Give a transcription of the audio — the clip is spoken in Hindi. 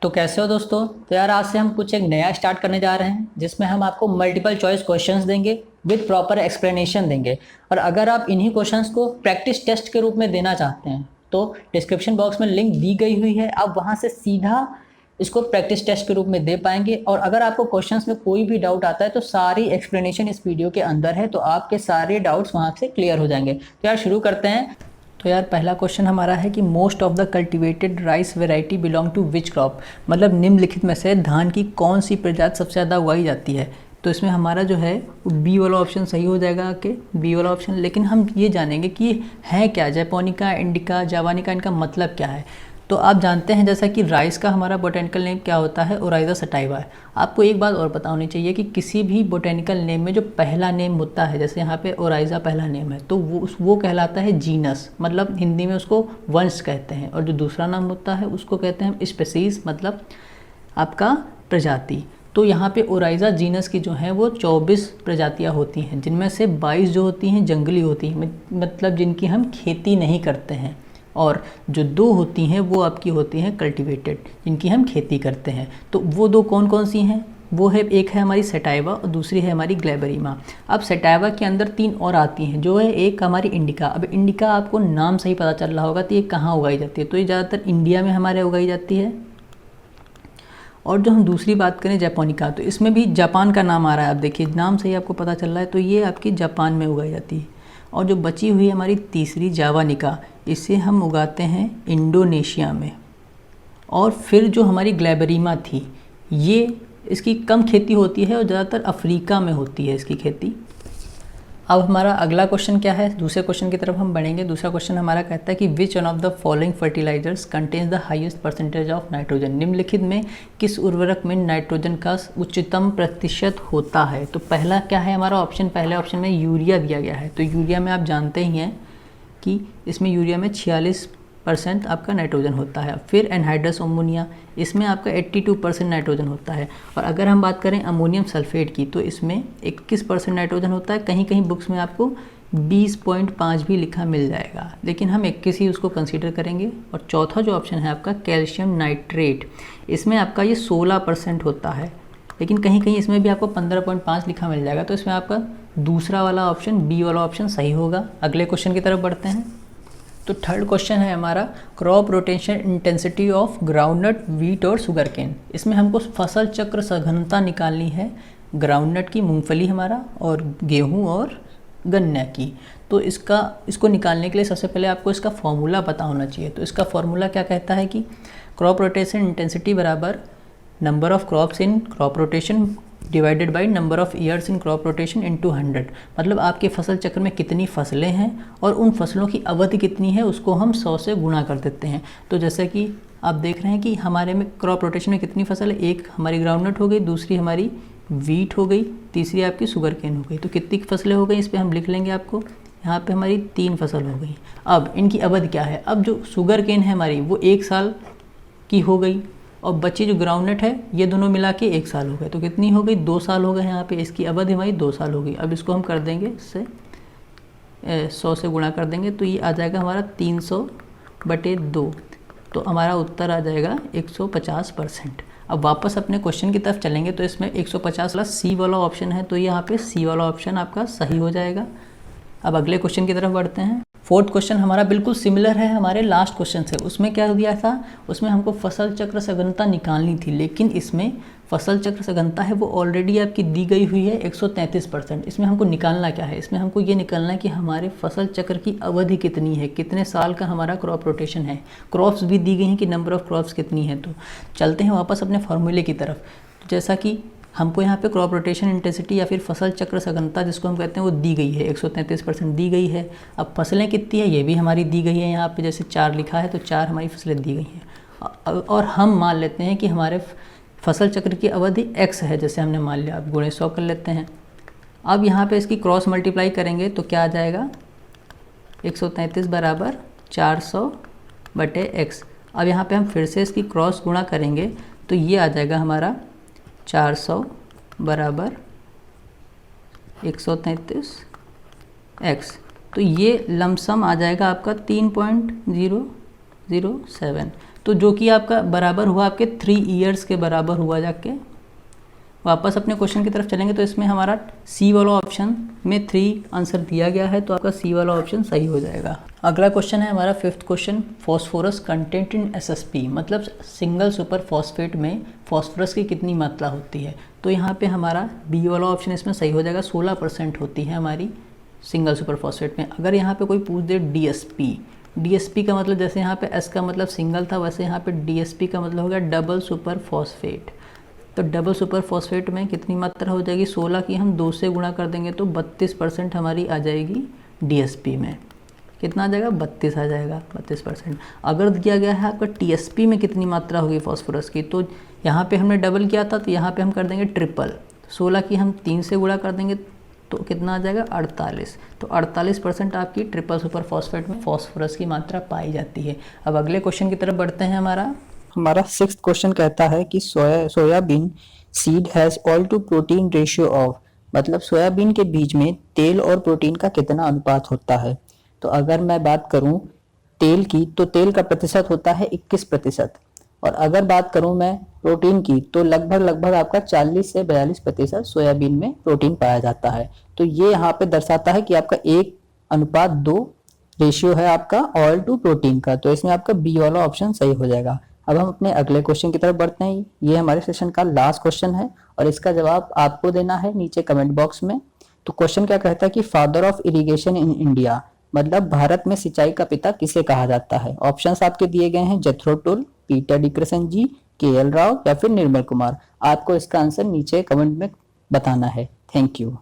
तो कैसे हो दोस्तों। तो यार आज से हम कुछ एक नया स्टार्ट करने जा रहे हैं जिसमें हम आपको मल्टीपल चॉइस क्वेश्चंस देंगे विद प्रॉपर एक्सप्लेनेशन देंगे। और अगर आप इन्हीं क्वेश्चंस को प्रैक्टिस टेस्ट के रूप में देना चाहते हैं तो डिस्क्रिप्शन बॉक्स में लिंक दी गई हुई है, आप वहां से सीधा इसको प्रैक्टिस टेस्ट के रूप में दे पाएंगे। और अगर आपको क्वेश्चंस में कोई भी डाउट आता है तो सारी एक्सप्लेनेशन इस वीडियो के अंदर है, तो आपके सारे डाउट्स वहां से क्लियर हो जाएंगे। तो यार शुरू करते हैं। तो यार पहला क्वेश्चन हमारा है कि most of the cultivated rice variety belong to which crop, मतलब निम्नलिखित में से धान की कौन सी प्रजाति सबसे ज़्यादा उगाई जाती है। तो इसमें हमारा जो है बी वाला ऑप्शन सही हो जाएगा कि बी वाला ऑप्शन। लेकिन हम ये जानेंगे कि ये है क्या, जैपोनिका, इंडिका, जावानिका, इनका मतलब क्या है। तो आप जानते हैं जैसा कि राइस का हमारा बोटेनिकल नेम क्या होता है, ओराइजा सटाइवा है। आपको एक बात और पता होनी चाहिए कि किसी भी बोटेनिकल नेम में जो पहला नेम होता है, जैसे यहाँ पे ओराइजा पहला नेम है, तो वो कहलाता है जीनस, मतलब हिंदी में उसको वंश कहते हैं। और जो दूसरा नाम होता है उसको कहते हैं स्पेसीज, मतलब आपका प्रजाति। तो यहाँ पे ओराइजा जीनस की जो है वो 24 प्रजातियाँ होती हैं, जिनमें से 22 जो होती हैं जंगली होती हैं, मतलब जिनकी हम खेती नहीं करते हैं। और जो 2 होती हैं वो आपकी होती हैं कल्टीवेटेड, जिनकी हम खेती करते हैं। तो वो 2 कौन कौन सी हैं, वो है, एक है हमारी सटाइवा और दूसरी है हमारी ग्लैबरिमा। अब सटाइवा के अंदर 3 और आती हैं, जो है एक हमारी इंडिका। अब इंडिका आपको नाम से ही पता चल रहा होगा तो ये कहाँ उगाई जाती है, तो ये ज़्यादातर इंडिया में हमारे उगाई जाती है। और जो हम दूसरी बात करें जैपोनिका, तो इसमें भी जापान का नाम आ रहा है, आप देखिए नाम से ही आपको पता चल रहा है, तो ये आपकी जापान में उगाई जाती है। और जो बची हुई हमारी तीसरी जावानिका, इसे हम उगाते हैं इंडोनेशिया में। और फिर जो हमारी ग्लैबरिमा थी, ये इसकी कम खेती होती है और ज़्यादातर अफ्रीका में होती है इसकी खेती। अब हमारा अगला क्वेश्चन क्या है, दूसरे क्वेश्चन की तरफ हम बढ़ेंगे। दूसरा क्वेश्चन हमारा कहता है कि which one of the following fertilizers contains the highest percentage of nitrogen, निम्नलिखित में किस उर्वरक में नाइट्रोजन का उच्चतम प्रतिशत होता है। तो पहला क्या है हमारा ऑप्शन, पहले ऑप्शन में यूरिया दिया गया है। तो यूरिया में आप जानते ही हैं कि इसमें यूरिया में 46% आपका नाइट्रोजन होता है। फिर एनहाइड्रस अमोनिया, इसमें आपका 82% नाइट्रोजन होता है। और अगर हम बात करें अमोनियम सल्फेट की, तो इसमें 21% नाइट्रोजन होता है। कहीं कहीं बुक्स में आपको 20.5 भी लिखा मिल जाएगा, लेकिन हम 21 ही उसको कंसीडर करेंगे। और चौथा जो ऑप्शन है आपका कैल्शियम नाइट्रेट, इसमें आपका ये 16% होता है, लेकिन कहीं कहीं इसमें भी आपको 15.5 लिखा मिल जाएगा। तो इसमें आपका दूसरा वाला ऑप्शन, बी वाला ऑप्शन सही होगा। अगले क्वेश्चन की तरफ बढ़ते हैं। तो थर्ड क्वेश्चन है हमारा crop rotation intensity of groundnut, wheat और शुगर केन। इसमें हमको फसल चक्र सघनता निकालनी है ग्राउंडनट की, मूंगफली हमारा, और गेहूं और गन्ना की। तो इसको निकालने के लिए सबसे पहले आपको इसका फॉर्मूला पता होना चाहिए। तो इसका फॉर्मूला क्या कहता है कि क्रॉप रोटेशन इंटेंसिटी बराबर number of crops in crop rotation divided by number of years in crop rotation into 100, मतलब आपके फसल चक्र में कितनी फसलें हैं और उन फसलों की अवधि कितनी है, उसको हम 100 से गुणा कर देते हैं। तो जैसे कि आप देख रहे हैं कि हमारे में क्रॉप रोटेशन में कितनी फसल है, एक हमारी ग्राउंडनट हो गई, दूसरी हमारी वीट हो गई, तीसरी आपकी शुगर केन हो गई। तो कितनी फसलें हो गई इस पर हम लिख लेंगे, आपको यहाँ पे हमारी 3 फसल हो गई। अब इनकी अवधि क्या है, अब जो शुगर केन है हमारी वो 1 साल की हो गई, और बच्ची जो ग्राउंडनट है ये दोनों मिला के 1 साल हो गए। तो कितनी हो गई, 2 साल हो गए यहाँ पे, इसकी अवधि हमारी 2 साल हो गई। अब इसको हम कर देंगे इससे 100 से गुणा कर देंगे, तो ये आ जाएगा हमारा 300/2। तो हमारा उत्तर आ जाएगा 150%। अब वापस अपने क्वेश्चन की तरफ चलेंगे, तो इसमें 150 प्लस सी वाला ऑप्शन है, तो यहाँ पे सी वाला ऑप्शन आपका सही हो जाएगा। अब अगले क्वेश्चन की तरफ बढ़ते हैं। फोर्थ क्वेश्चन हमारा बिल्कुल सिमिलर है हमारे लास्ट क्वेश्चन से। उसमें क्या दिया था, उसमें हमको फसल चक्र सघनता निकालनी थी, लेकिन इसमें फसल चक्र सघनता है वो ऑलरेडी आपकी दी गई हुई है 133%। इसमें हमको निकालना क्या है, इसमें हमको ये निकालना है कि हमारे फसल चक्र की अवधि कितनी है, कितने साल का हमारा क्रॉप रोटेशन है। क्रॉप्स भी दी गई हैं कि नंबर ऑफ क्रॉप्स कितनी है। तो चलते हैं वापस अपने फॉर्मूले की तरफ। तो जैसा कि हमको यहाँ पे क्रॉप रोटेशन इंटेंसिटी या फिर फसल चक्र सघनता जिसको हम कहते हैं वो दी गई है, 133% दी गई है। अब फसलें कितनी है ये भी हमारी दी गई है, यहाँ पे जैसे 4 लिखा है तो 4 हमारी फसलें दी गई हैं। और हम मान लेते हैं कि हमारे फसल चक्र की अवधि x है, जैसे हमने मान लिया। अब गुणे 100 कर लेते हैं। अब यहाँ पे इसकी क्रॉस मल्टीप्लाई करेंगे तो क्या आ जाएगा, 133 बराबर 400/x। अब यहाँ पे हम फिर से इसकी क्रॉस गुणा करेंगे तो ये आ जाएगा हमारा 400 बराबर 133x। तो ये लमसम आ जाएगा आपका 3.007। तो जो कि आपका बराबर हुआ आपके 3 ईयर्स के बराबर हुआ जाके। वापस अपने क्वेश्चन की तरफ चलेंगे तो इसमें हमारा सी वाला ऑप्शन में 3 आंसर दिया गया है, तो आपका सी वाला ऑप्शन सही हो जाएगा। अगला क्वेश्चन है हमारा 5th question, phosphorus content in SSP, मतलब सिंगल सुपर फॉस्फेट में फॉस्फोरस की कितनी मात्रा होती है। तो यहाँ पे हमारा बी वाला ऑप्शन इसमें सही हो जाएगा, 16% होती है हमारी सिंगल सुपर फॉस्फेट में। अगर यहाँ पे कोई पूछ दे डीएसपी का मतलब, जैसे यहाँ पे एस का मतलब सिंगल था, वैसे यहाँ पे डीएसपी का मतलब हो गया डबल सुपर फॉस्फेट। तो डबल सुपर फॉस्फेट में कितनी मात्रा हो जाएगी, 16 की हम 2 से गुणा कर देंगे तो 32% हमारी आ जाएगी डीएसपी में। कितना आ जाएगा, 32 आ जाएगा, 32%। अगर दिया गया है आपका टीएसपी में कितनी मात्रा होगी फॉस्फोरस की, तो यहाँ पे हमने डबल किया था, तो यहाँ पे हम कर देंगे ट्रिपल। 16 की हम 3 से गुणा कर देंगे तो कितना आ जाएगा, 48। तो 48% आपकी ट्रिपल सुपर फॉस्फेट में फॉस्फोरस की मात्रा पाई जाती है। अब अगले क्वेश्चन की तरफ बढ़ते हैं। हमारा 6th क्वेश्चन कहता है कि soybean seed has oil to protein ratio of, मतलब सोयाबीन के बीज में तेल और प्रोटीन का कितना अनुपात होता है। तो अगर मैं बात करूं तेल की, तो तेल का प्रतिशत होता है 21%, और अगर बात करूं मैं प्रोटीन की, तो लगभग आपका 40 से 42% सोयाबीन में प्रोटीन पाया जाता है। तो ये यहाँ पे दर्शाता है कि आपका 1:2 रेशियो है आपका ऑयल टू प्रोटीन का। तो इसमें आपका बी वाला ऑप्शन सही हो जाएगा। अब हम अपने अगले क्वेश्चन की तरफ बढ़ते हैं। ये हमारे सेशन का लास्ट क्वेश्चन है और इसका जवाब आपको देना है नीचे कमेंट बॉक्स में। तो क्वेश्चन क्या कहता है कि father of irrigation in India, मतलब भारत में सिंचाई का पिता किसे कहा जाता है। ऑप्शंस आपके दिए गए हैं, जथ्रो टुल, पीटर डिक्सन जी, केएल राव या फिर निर्मल कुमार। आपको इसका आंसर नीचे कमेंट में बताना है। Thank you.